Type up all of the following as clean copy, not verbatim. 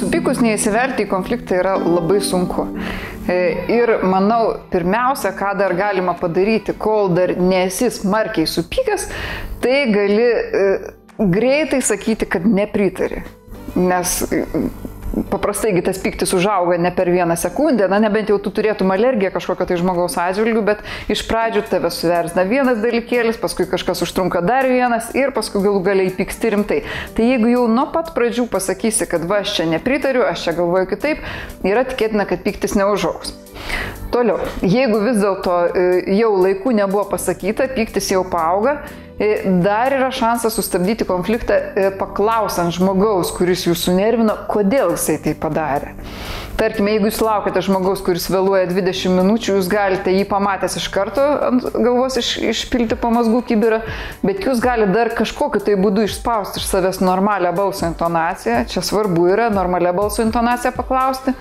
Supykus neįsivelti į konfliktą yra labai sunku. Ir manau, pirmiausia, ką dar galima padaryti, kol dar nesi smarkiai supykęs, tai gali greitai sakyti, kad nepritari. Nes paprastaigi tas pyktis užauga ne per vieną sekundę, nebent jau tu turėtum alergiją kažkokio tai žmogaus atžvilgių, bet iš pradžių tave suverzina vienas dalykėlis, paskui kažkas užtrunka dar vienas ir paskui galų galiai pyksti rimtai. Tai jeigu jau nuo pat pradžių pasakysi, kad va, aš čia nepritariu, aš čia galvoju kitaip, yra tikėtina, kad pyktis neužaugs. Toliau, jeigu vis dėlto jau laiku nebuvo pasakyta, pyktis jau paauga, dar yra šansas sustabdyti konfliktą paklausant žmogaus, kuris jūs sunervino, kodėl jisai tai padarė. Tarkime, jeigu jūs laukite žmogaus, kuris vėluoja 20 minučių, jūs galite jį pamatęs iš karto ant galvos išpilti pamazgų kibirą, bet jūs galite dar kažkokiu tai būdu išspausti iš savęs normalią balso intonaciją. Čia svarbu yra normalią balso intonaciją paklausti.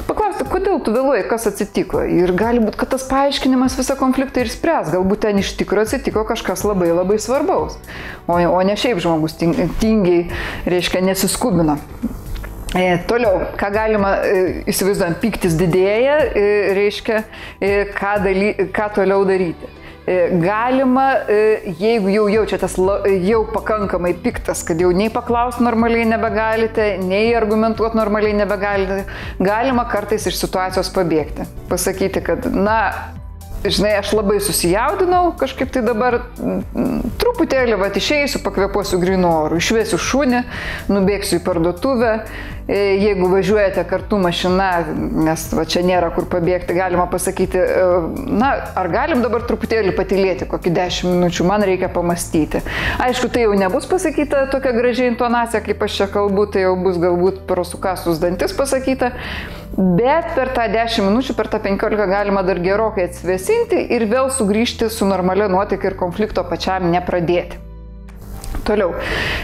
Paklausti, kodėl tu vėluoji, kas atsitiko. Ir gali būti, kad tas paaiškinimas visą konfliktą ir spręs. Galbūt ten iš tikrųjų atsitiko kažkas labai labai svarbaus. O ne šiaip žmogus tingiai, reiškia, nesiskubina. Toliau, ką galima, įsivaizduojant, pyktis didėja, reiškia, ką toliau daryti. Galima, jeigu jau jaučiatės jau pakankamai piktas, kad jau nei paklausti normaliai nebegalite, nei argumentuoti normaliai nebegalite, galima kartais iš situacijos pabėgti. Pasakyti, kad, žinai, aš labai susijaudinau, kažkaip tai dabar truputėlį išeisiu, pakvėpuosiu grynu oru, išvesiu šunį, nubėgsiu į parduotuvę. Jeigu važiuojate kartu mašina, nes čia nėra kur pabėgti, galima pasakyti, ar galim dabar truputėlį patylėti, kokį 10 minučių, man reikia pamastyti. Aišku, tai jau nebus pasakyta tokia gražiai intonacija, kaip aš čia kalbu, tai jau bus galbūt pro sukąstus dantis pasakyta, bet per tą 10 minučių, per tą 15 galima dar gerokai atsivėsinti ir vėl sugrįžti su normalia nuotaika ir konflikto pačiam nepradėti. Toliau,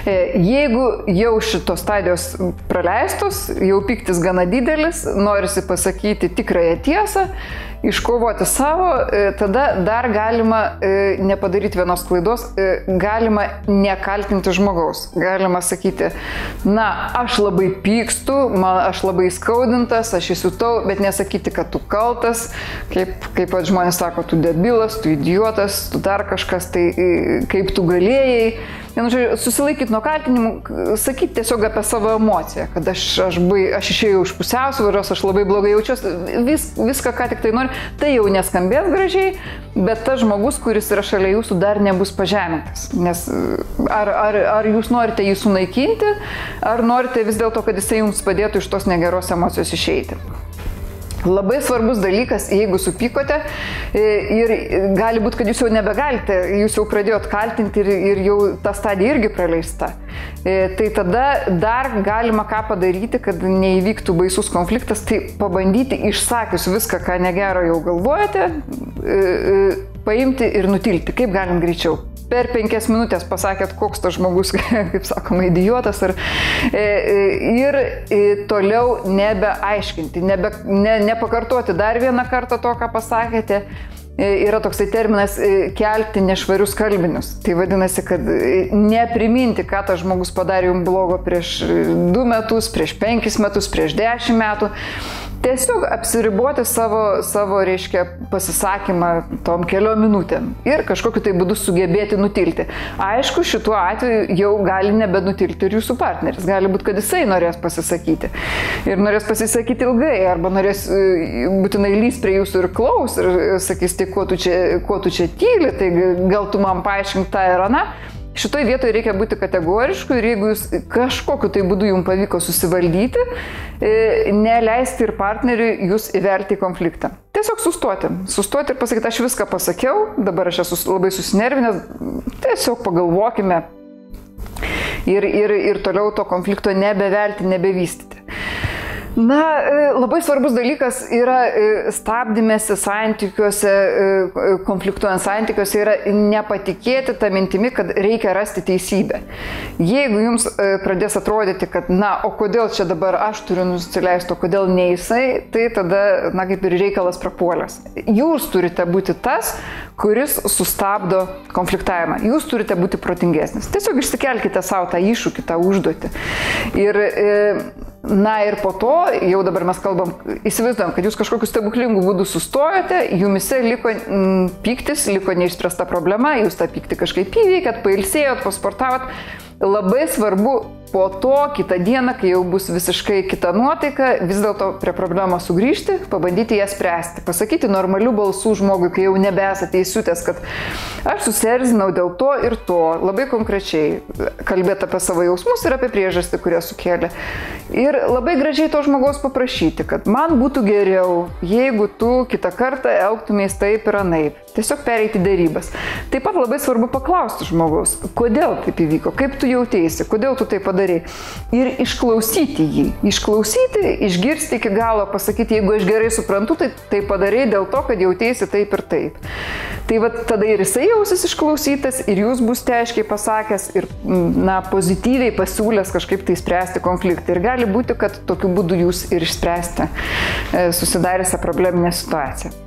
jeigu jau šitos stadijos praleistos, jau pyktis gana didelis, norisi pasakyti tikrąją tiesą, iškovoti savo, tada dar galima nepadaryti vienos klaidos, galima nekaltinti žmogaus. Galima sakyti, aš labai pykstu, aš labai skaudintas, aš įsiutau, bet nesakyti, kad tu kaltas, kaip žmonės sako, tu debilas, tu idiotas, tu dar kažkas, tai kaip tu galėjai. Susilaikyti nuo kaltinimų, sakyti tiesiog apie savo emociją, kad aš išėjau iš pusiausvyros, aš labai blogai jaučiuosi, viską, ką tik tai noriu, tai jau neskambės gražiai, bet tas žmogus, kuris yra šalia jūsų, dar nebus pažemintas. Nes ar jūs norite jį sunaikinti, ar norite vis dėlto, kad jisai jums padėtų iš tos negeros emocijos išeiti. Labai svarbus dalykas, jeigu supykote ir gali būti, kad jūs jau nebegalite, jūs jau pradėjot kaltinti ir jau ta stadija irgi praleista. Tai tada dar galima ką padaryti, kad neįvyktų baisus konfliktas, tai pabandyti išsakius viską, ką negero jau galvojate, paimti ir nutilti, kaip galim greičiau. Per 5 minutės pasakėt, koks tas žmogus, kaip sakoma, idiotas, ir toliau nebeaiškinti, nepakartoti dar vieną kartą to, ką pasakėte. Yra toksai terminas kelti nešvarius skalbinius. Tai vadinasi, kad nepriminti, ką tas žmogus padarė jums blogo prieš 2 metus, prieš 5 metus, prieš 10 metų. Tiesiog apsiriboti savo reiškia, pasisakymą tom keliom minutėm ir kažkokiu tai būdu sugebėti nutilti. Aišku, šituo atveju jau gali nebenutilti ir jūsų partneris. Gali būti, kad jisai norės pasisakyti. Ir norės pasisakyti ilgai, arba norės būtinai lįs prie jūsų ir klaus ir sakys, tai kuo tu čia tyli, tai gal tu man paaiškink tą ir aną. Šitoj vietoje reikia būti kategorišku ir jeigu jūs kažkokiu tai būdu jums pavyko susivaldyti, neleisti ir partneriui jūs įvelti į konfliktą. Tiesiog sustoti ir pasakyti, aš viską pasakiau, dabar aš esu labai susinervinęs, tiesiog pagalvokime ir toliau to konflikto nebevelti, nebevystyti. Labai svarbus dalykas yra stabdymėsi santykiuose, konfliktuojant santykiuose, yra nepatikėti tą mintimi, kad reikia rasti teisybę. Jeigu jums pradės atrodyti, kad, o kodėl čia dabar aš turiu nusileisti, o kodėl ne jisai, tai tada, kaip ir reikalas prapuolęs. Jūs turite būti tas, kuris sustabdo konfliktavimą. Jūs turite būti protingesnis. Tiesiog išsikelkite savo tą iššūkį, tą užduotį. Ir Na ir po to, jau dabar mes kalbam, įsivaizduojam, kad jūs kažkokiu stebuklingu būdu sustojote, jumise liko pyktis, liko neišspręsta problema, jūs tą pyktį kažkaip įveikėt, pailsėjot, pasportavot. Labai svarbu po to, kitą dieną, kai jau bus visiškai kita nuotaika, vis dėlto prie problemos sugrįžti, pabandyti ją spręsti. Pasakyti normalių balsų žmogui, kai jau nebesate įsiutęs, kad aš susierzinau dėl to ir to, labai konkrečiai kalbėti apie savo jausmus ir apie priežastį, kurią sukėlė. Ir labai gražiai to žmogaus paprašyti, kad man būtų geriau, jeigu tu kitą kartą elgtumės taip ir anaip. Tiesiog pereiti dėrybas. Taip pat labai svarbu paklausti žmogaus, kodėl taip įvyko, kaip tu jautėsi, kodėl tu tai padarai. Ir išklausyti jį. Išklausyti, išgirsti iki galo, pasakyti, jeigu aš gerai suprantu, tai padarai dėl to, kad jautėsi taip ir taip. Tai va tada ir jisai jausis išklausytas, ir jūs būsite aiškiai pasakęs ir pozityviai pasiūlęs kažkaip tai spręsti konfliktą. Ir gali būti, kad tokiu būdu jūs ir išspręsite susidariusią probleminę situaciją.